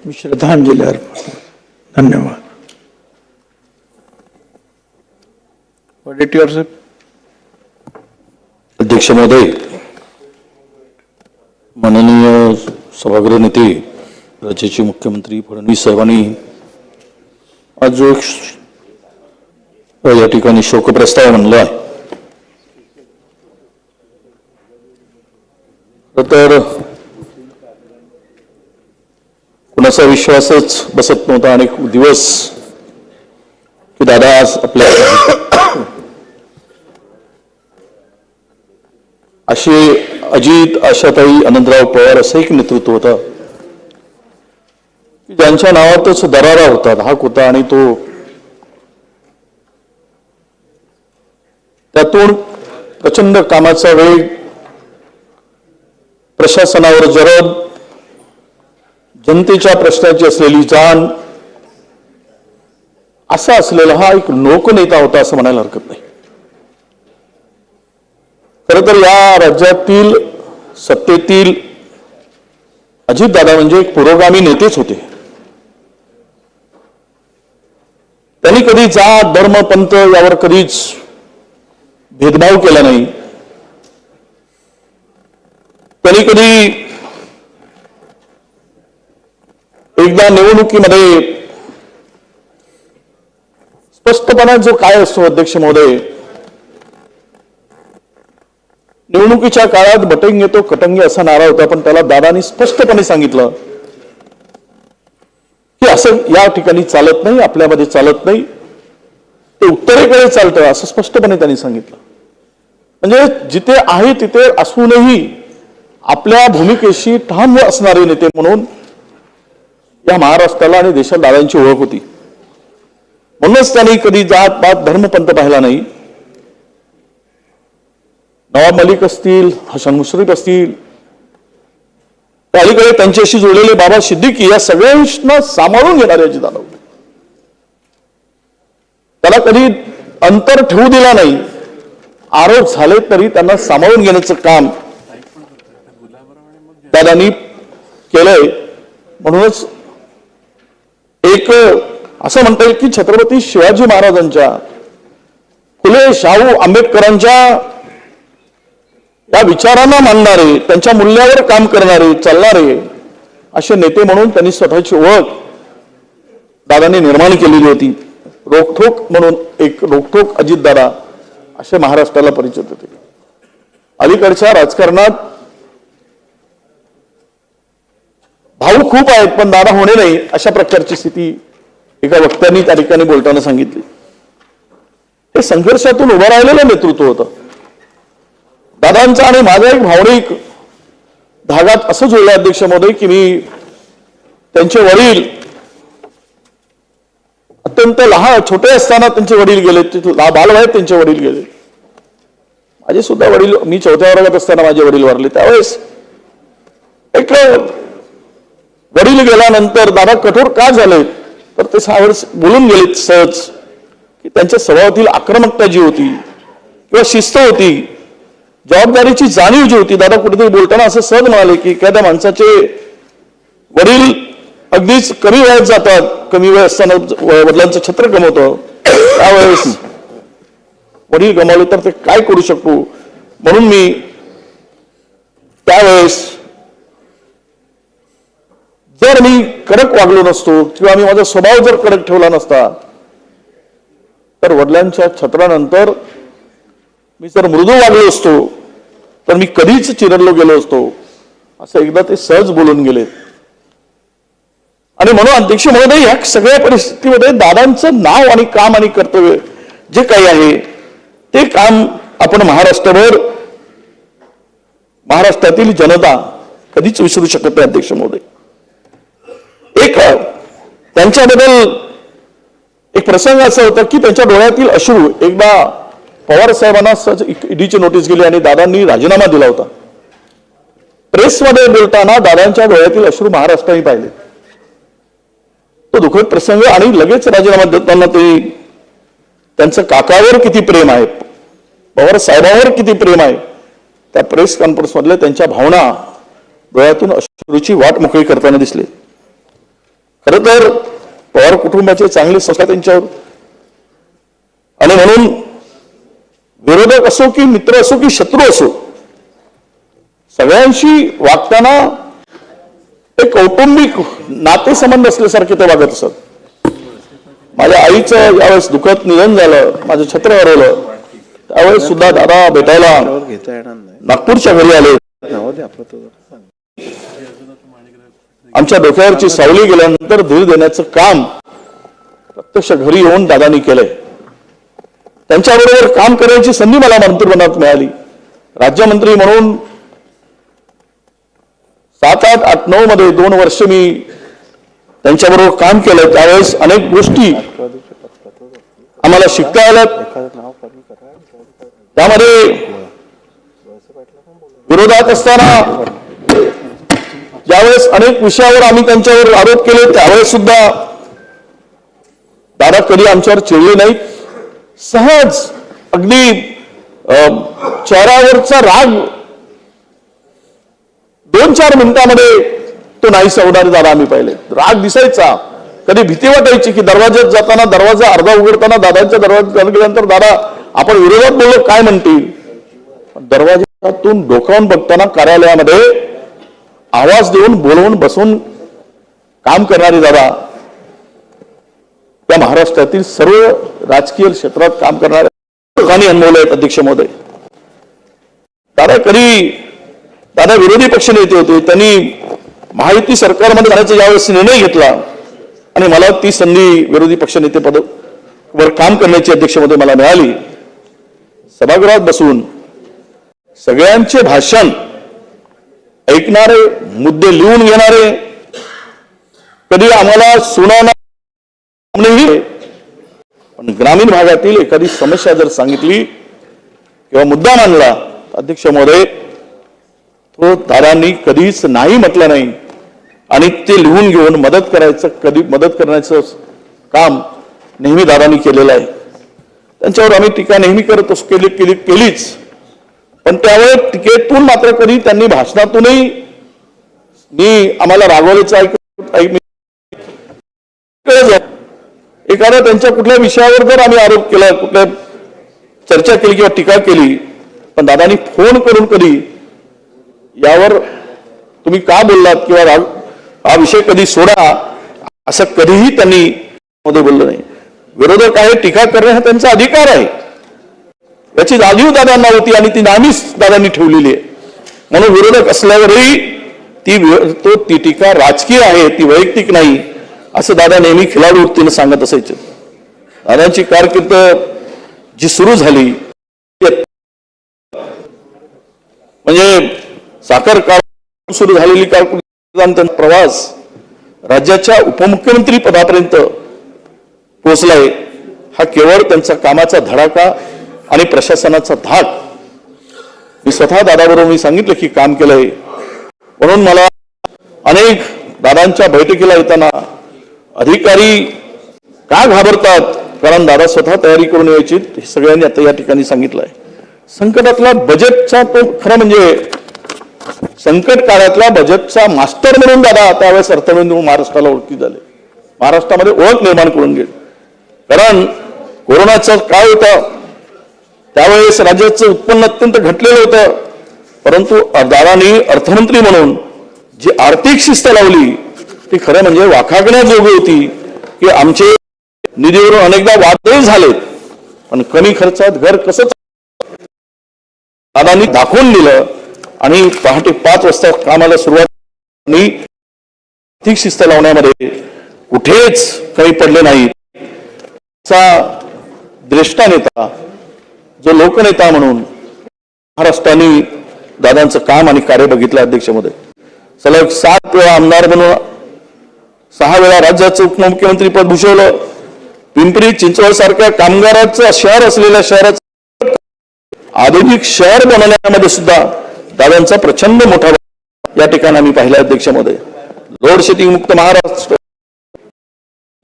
मी श्रद्धांजली अर्पण. धन्यवाद. अध्यक्ष महोदय, माननीय सभागृह नेते राज्याचे मुख्यमंत्री फडणवीस साहेबांनी आज जो या ठिकाणी शोकप्रस्ताव मांडला आहे, तर कुणाचा विश्वासच बसत नव्हता अनेक दिवस की दादा आज आपल्या असे अजित, आशाताई, आनंदराव पवार असं एक नेतृत्व होतं की ज्यांच्या नावातच दरारा होता, धाक होता आणि तो त्यातून प्रचंड कामाचा वेग, प्रशासनावर जरब, जनतेच्या प्रश्नाची असलेली जाण असा असलेला हा एक लोकनेता होता असं म्हणायला हरकत नाही. खरं तर या राज्यातील सत्तेतील अजितदादा म्हणजे एक पुरोगामी नेतेच होते. त्यांनी कधी जात, धर्म, पंथ यावर कधीच भेदभाव केला नाही. त्यांनी कधी एकदा निवडणुकीमध्ये स्पष्टपणा जो काय असतो अध्यक्ष महोदय, निवडणुकीच्या काळात बटंगे तो कटंगे असा नारा होता, पण त्याला दादांनी स्पष्टपणे सांगितलं की असं या ठिकाणी चालत नाही, आपल्यामध्ये चालत नाही, ते उत्तरेकडे चालतं असं स्पष्टपणे त्यांनी सांगितलं. म्हणजे जिथे आहे तिथे असूनही आपल्या भूमिकेशी ठाम असणारे नेते म्हणून या महाराष्ट्राला आणि देशाला दादांची ओळख होती. म्हणूनच त्यांनी कधी जात पात धर्मपंथ पाहिला नाही. नवाब मलिक असतील, हसन मुश्रीफ असतील, अलीकडे त्यांच्याशी जोडलेले बाबा सिद्दीकी, या सगळ्यांना सांभाळून घेणारे अजितदादा होते. त्याला कधी अंतर ठेवू दिला नाही. आरोप झाले तरी त्यांना सांभाळून घेण्याचं काम दादांनी केलंय. म्हणूनच एक असं म्हणता येईल की छत्रपती शिवाजी महाराजांच्या, फुले शाहू आंबेडकरांच्या या विचारांना मानणारे, त्यांच्या मूल्यावर काम करणारे, चालणारे असे नेते म्हणून त्यांनी स्वतःची ओळख दादांनी निर्माण केलेली होती. रोखठोक म्हणून एक रोखठोक अजितदादा असे महाराष्ट्राला परिचित होते. अलीकडच्या राजकारणात भाऊ खूप आहेत पण दादा होणे नाही अशा प्रकारची स्थिती एका वक्त्यांनी त्या ठिकाणी बोलताना सांगितली. हे संघर्षातून उभं राहिलेलं नेतृत्व होतं दादांचा. आणि माझा एक भावनिक धागात असं जोडलं अध्यक्ष महोदय की मी त्यांचे वडील अत्यंत लहान छोटे असताना त्यांचे वडील गेले, बालवयात त्यांचे वडील गेले. माझे सुद्धा वडील, मी 4थ्या वर्गात असताना माझे वडील वारले. त्यावेळेस एक वडील गेल्यानंतर दादा कठोर का झाले तर ते बोलून गेले सहज की त्यांच्या स्वभावातील आक्रमकता जी होती किंवा शिस्त होती, जबाबदारीची जाणीव जी होती. दादा कुठेतरी बोलताना असं सहज म्हणाले की एखाद्या माणसाचे वडील अगदीच कमी वयात जातात, कमी वय असताना वडिलांचं छत्र गमवतं, त्यावेळेस वडील गमावले तर ते काय करू शकतो. म्हणून मी त्यावेळेस जर मी कडक वागलो नसतो किंवा मी माझा स्वभाव जर कडक ठेवला नसता तर वडिलांच्या छत्रानंतर मी जर मृदू वागलो असतो तर मी कधीच चिरडलो गेलो असतो असं एकदा ते सहज बोलून गेले. आणि म्हणून अध्यक्ष महोदय या सगळ्या परिस्थितीमध्ये दादांचं नाव आणि काम आणि कर्तव्य जे काही आहे ते काम आपण महाराष्ट्रातील जनता कधीच विसरू शकत नाही अध्यक्ष महोदय. एक त्यांच्याबद्दल एक प्रसंग असा होता की त्यांच्या डोळ्यातील अश्रू एकदा पवार साहेबांना ईडीची नोटीस गेली आणि दादांनी राजीनामा दिला होता. प्रेसमध्ये बोलताना दादांच्या डोळ्यातील अश्रू महाराष्ट्राने पाहिले. तो दुःखद प्रसंग. आणि लगेच राजीनामा देताना ते त्यांचं काकावर किती प्रेम आहे, पवार साहेबांवर किती प्रेम आहे, त्या प्रेस कॉन्फरन्स मधल्या त्यांच्या भावना डोळ्यातून अश्रूची वाट मोकळी करताना दिसले. खरं तर पवार कुटुंबाचे चांगले संस्कार त्यांच्यावर, आणि म्हणून विरोधक असो की मित्र असो की शत्रू असो, सगळ्यांशी वागताना एक कौटुंबिक नातेसंबंध असल्यासारखे ते वागत असत. माझ्या आईचं यावेळेस दुःखद निधन झालं, माझं छत्र हरवलं, त्यावेळेस सुद्धा दादा भेटायला नागपूरच्या घरी आले. आमच्या डोक्यावरची सावली गेल्यानंतर धीर देण्याचं काम प्रत्यक्ष घरी येऊन दादांनी केलंय. त्यांच्याबरोबर काम करण्याची संधी मला मंत्रिमंडळात मिळाली. राज्यमंत्री म्हणून 7, 8, 8, 9 मध्ये 2 वर्ष मी त्यांच्याबरोबर काम केलं. त्यावेळेस अनेक गोष्टी आम्हाला शिकता आल्यात. त्यामध्ये विरोधात असताना ज्यावेळेस अनेक विषयावर आम्ही त्यांच्यावर आरोप केले, त्यावेळेस सुद्धा दादा कधी आमच्यावर चिडले नाहीत. सहज अगदी चेहऱ्यावरचा राग 2-4 मिनिटांमध्ये तो नाहीसा होणारे दादा आम्ही पाहिले. राग दिसायचा, कधी भीती वाटायची की दरवाज्यात जाताना, दरवाजा अर्धा उघडताना दादांच्या दरवाज्यात गेल्यानंतर दादा आपण विरोधात बोललो काय म्हणतील. दरवाज्यातून डोकावून बघताना कार्यालयामध्ये आवाज देऊन बोलवून बसून काम करणारे दादा, त्या महाराष्ट्रातील सर्व राजकीय क्षेत्रात काम करणाऱ्या लोकांनी अनुभवले आहेत. अध्यक्ष महोदय, दादा विरोधी पक्ष नेते होते. त्यांनी महायुती सरकारमध्ये जाण्याचा यावेळेस निर्णय घेतला आणि मला ती संधी विरोधी पक्ष नेते पदावर काम करण्याची अध्यक्ष महोदय मला मिळाली. सभागृहात बसून सगळ्यांचे भाषण ऐकणारे, मुद्दे लिहून घेणारे, कधी आम्हाला सुनावणारे, पण ग्रामीण भागातील एखादी समस्या जर सांगितली किंवा मुद्दा मांडला, अध्यक्ष महोदय तो दादांनी कधीच नाही म्हटलं नाही आणि ते लिहून घेऊन मदत करण्याचं काम नेहमी दादांनी केलेलं आहे. त्यांच्यावर आम्ही टीका नेहमी करत असतो, केलीच, पण त्यावेळेस टीकेतून मात्र कधी त्यांनी भाषणातूनही आम्हाला रागवल्याचं एखाद्या त्यांच्या कुठल्या विषयावर जर आम्ही आरोप केला, कुठल्या चर्चा केली किंवा टीका केली, पण दादांनी फोन करून कधी यावर तुम्ही का बोललात किंवा हा विषय कधी सोडा असं कधीही त्यांनी मध्ये बोललं नाही. विरोधक आहे, टीका करणे हा त्यांचा अधिकार आहे, याची जाणीव दादांना होती आणि ती नेहमीच दादांनी ठेवलेली आहे. म्हणून विरोधक असल्यावरही ती टीका राजकीय आहे, ती वैयक्तिक नाही असं दादा नेहमी खिलाडू वृत्तीने सांगत असायचे. दादांची कारकीर्द जी सुरू झाली म्हणजे साखर कारखाना सुरू झालेली कारकीर्द प्रवास राज्याच्या उपमुख्यमंत्री पदापर्यंत पोहोचलाय. हा केवळ त्यांचा कामाचा धडाका आणि प्रशासनाचा धाक. मी स्वतः दादाबरोबर मी सांगितलं की काम केलंय, म्हणून मला अनेक दादांच्या बैठकीला येताना अधिकारी का घाबरतात, कारण दादा स्वतः तयारी करून यायची, हे सगळ्यांनी आता या ठिकाणी सांगितलंय. संकटातला बजेटचा तो खरं म्हणजे संकट काळातला बजेटचा मास्टर म्हणून दादा त्यावेळेस अर्थमंत्री महाराष्ट्राला ओळखी झाले, महाराष्ट्रामध्ये ओळख निर्माण करून गेली. कारण कोरोनाचा काळ होता, त्यावेळेस राज्याचं उत्पन्न अत्यंत घटलेलं होतं, परंतु दादांनी अर्थमंत्री म्हणून जी आर्थिक शिस्त लावली ती खरं म्हणजे वाखाणण्याजोगी होती. की आमचे निधीवरून अनेकदा वादही झालेत, पण कमी खर्चात घर कसं दादांनी दाखवून दिलं आणि पहाटे 5 वाजता कामाला सुरुवात. आर्थिक शिस्त लावण्यामध्ये कुठेच कमी पडले नाही. द्रष्टा नेता, जो लोकनेता म्हणून महाराष्ट्राने दादांचं काम आणि कार्य बघितलं. अध्यक्षमध्ये सलग 7 वेळा आमदार बनून 6 वेळा राज्याचं उपमुख्यमंत्री पद भूषवलं. पिंपरी चिंचवड सारख्या कामगाराचं शहर असलेल्या शहराचं आधुनिक शहर बनवण्यामध्ये सुद्धा दादांचा प्रचंड मोठा या ठिकाणी आम्ही पाहिला. अध्यक्षमध्ये लोड शेडिंग मुक्त महाराष्ट्र,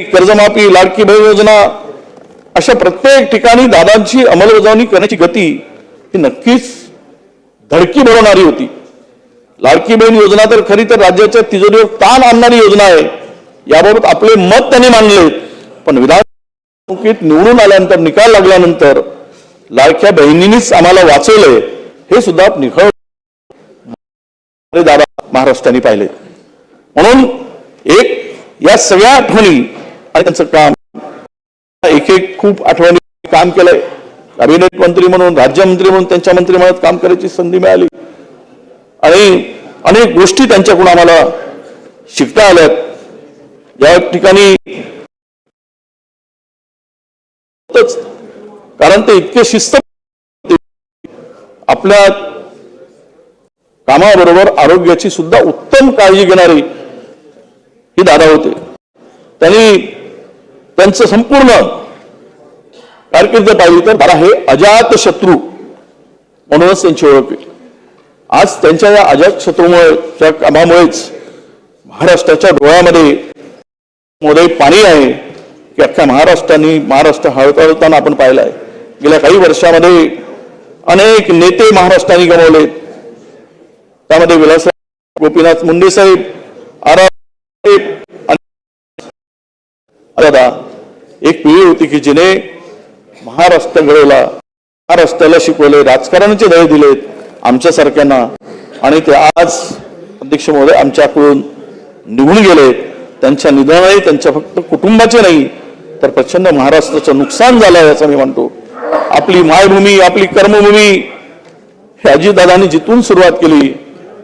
कर्जमाफी, लाडकी बहीण योजना, अशा प्रत्येक ठिकाणी दादांची अंमलबजावणी करण्याची गती ही नक्कीच धडकी भरवणारी होती. लाडकी बहीण योजना तर खरी तर राज्याच्या तिजोरीवर ताण आणणारी योजना आहे. याबाबत आपले मत त्यांनी मांडले, पण निवडणुकीत निवडून आल्यानंतर निकाल लागल्यानंतर लाडक्या बहिणींनीच आम्हाला वाचवलंय हे सुद्धा निखळ दादा महाराष्ट्राने पाहिले. म्हणून एक या सगळ्या आठवणी आणि त्यांचं काम एक एक खूप आठवणी काम केलंय. कॅबिनेट मंत्री म्हणून, राज्यमंत्री म्हणून त्यांच्या मंत्रिमंडळात काम करायची संधी मिळाली आणि अनेक गोष्टी त्यांच्याकडून आम्हाला शिकता आल्यात. या ठिकाणी कारण ते इतके शिस्त आपल्या कामाबरोबर आरोग्याची सुद्धा उत्तम काळजी घेणारे ही दादा होते. त्यांनी त्यांचं संपूर्ण कारकीर्द पाहिली तर दादा हे अजात शत्रू म्हणूनच त्यांची ओळख आहे. आज त्यांच्या या अजात शत्रूमुळे त्या कामामुळेच महाराष्ट्राच्या डोळ्यामध्ये पाणी आहे की अख्ख्या महाराष्ट्र हळहळताना आपण पाहिलं आहे. गेल्या काही वर्षामध्ये अनेक नेते महाराष्ट्राने गमावले. त्यामध्ये विलासराव गोपीनाथ मुंडे साहेब, दादा एक पिढी होती की जिने महाराष्ट्र घडवला, महाराष्ट्राला शिकवले, राजकारणाचे धडे दिलेत आमच्यासारख्यांना, आणि ते आज अध्यक्ष महोदय आमच्याकडून निघून गेले. त्यांच्या निधनाने त्यांच्या फक्त कुटुंबाचे नाही तर प्रचंड महाराष्ट्राचं नुकसान झालं असं मी म्हणतो. आपली मायभूमी, आपली कर्मभूमी हे अजितदादांनी जिथून सुरुवात केली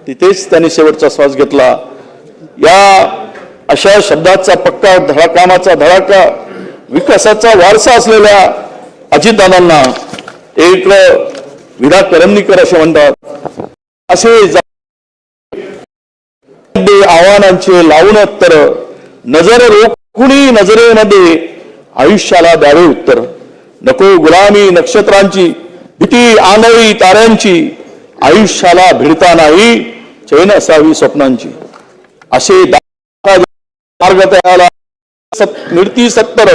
तिथेच त्यांनी शेवटचा श्वास घेतला. या अशा शब्दाचा पक्का कामाचा धडाका, विकासाचा वारसा असलेल्या अजितदादांना एक विधा करमणीकर असे म्हणतात. असे आव्हानांचे लावून उत्तर, नजर रोखुनी नजरेमध्ये आयुष्याला द्यावे उत्तर. नको गुलामी नक्षत्रांची, भीती आंधळी ताऱ्यांची, आयुष्याला भिडता नाही चैन असावी स्वप्नांची. असे मार्ग त्याला मिळती सत्तर,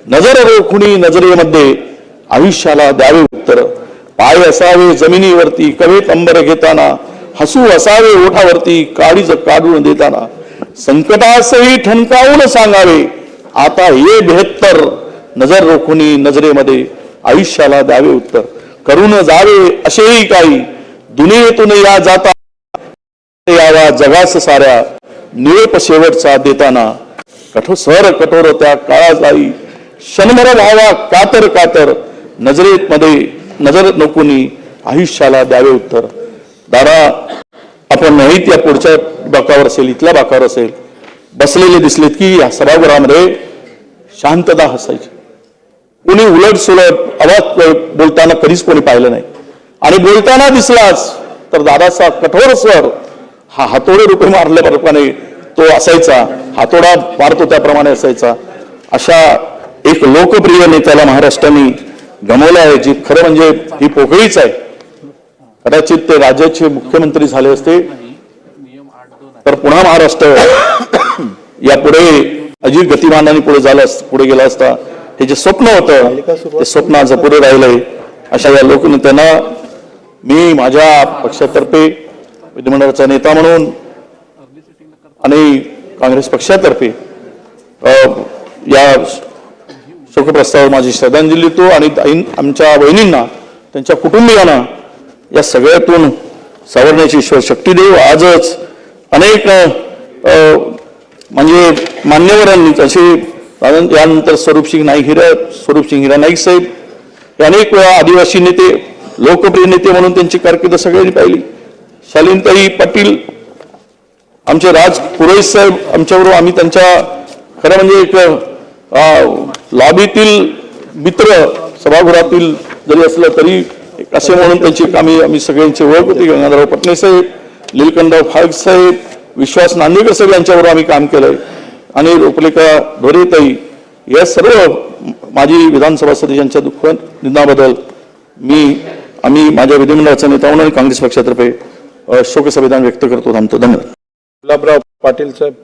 नजर रोखुनी नजरेमध्ये आयुष्याला द्यावे उत्तर. पाय असावे जमिनीवरती कवेत अंबर घेताना, हसू असावे ओठावरती काळीज काढून देताना. संकटासही ठणकावून सांगावे आता ये बेहत्तर, नजर रोखुनी नजरेमध्ये आयुष्याला द्यावे उत्तर. करून जावे असेही काही दुनियेतून या जाता, यावा जगास साऱ्या निळप शेवटचा देताना. कठोर त्या काळाचाही क्षणभर व्हावा कातर कातर, नजरेत मध्ये नजर नकुनी आयुष्याला द्यावे उत्तर. दादा आपण नाहीत या पुढच्या बाकावर असेल, इथल्या बाकावर असेल, बसलेले दिसलेत की या सभागृहामध्ये शांतता हसायची. कोणी उलट सुलट आवाज बोलताना कधीच कोणी पाहिलं नाही, आणि बोलताना दिसलाच तर दादाचा कठोर स्वर हा हातोडे रुपये मारल्याप्रमाणे तो असायचा, हातोडा मारतो त्याप्रमाणे असायचा. अशा एक लोकप्रिय नेत्याला महाराष्ट्राने गमावलं आहे, जी खरं म्हणजे ही पोकळीच आहे. कदाचित ते राज्याचे मुख्यमंत्री झाले असते तर पुन्हा महाराष्ट्र यापुढे अजित गतिमानाने पुढे गेला असता. हे जे स्वप्न होतं ते स्वप्न आज पुढे राहिलंय. अशा या लोकनेत्यांना मी माझ्या पक्षातर्फे, विधिमंडळाचा नेता म्हणून आणि काँग्रेस पक्षातर्फे या शोकप्रस्तावावर माझी श्रद्धांजली देतो. आणि आमच्या बहिणींना, त्यांच्या कुटुंबियांना या सगळ्यातून सावरण्याची ईश्वर शक्ती देव. आजच अनेक म्हणजे मान्यवरांनी तसे यानंतर स्वरूपसिंग हिरा नाईक साहेब हे अनेक वेळा आदिवासी नेते, लोकप्रिय नेते म्हणून त्यांची कारकीर्द सगळ्यांनी पाहिली. शालीनताई पाटील, आमचे राज पुरोहित साहेब आमच्याबरोबर, आम्ही त्यांच्या खरं म्हणजे एक लॉबीतील मित्र, सभागृहातील जरी असलं तरी असे म्हणून त्यांची आम्ही सगळ्यांची ओळख होती. गंगाधरराव पटणे साहेब, लीलकंठराव फाळक साहेब, विश्वास नांदेकर साहेब यांच्याबरोबर आम्ही काम केलंय. आणि रूपलेखा ढोरेताई, या सर्व माजी विधानसभा सदस्यांच्या दुःख निधनाबद्दल आम्ही माझ्या विधिमंडळाचा नेता म्हणून काँग्रेस पक्षातर्फे शोकसंवेदना व्यक्त करतो. थांबतो. धन्यवाद. गुलाबराव पाटील साहेब.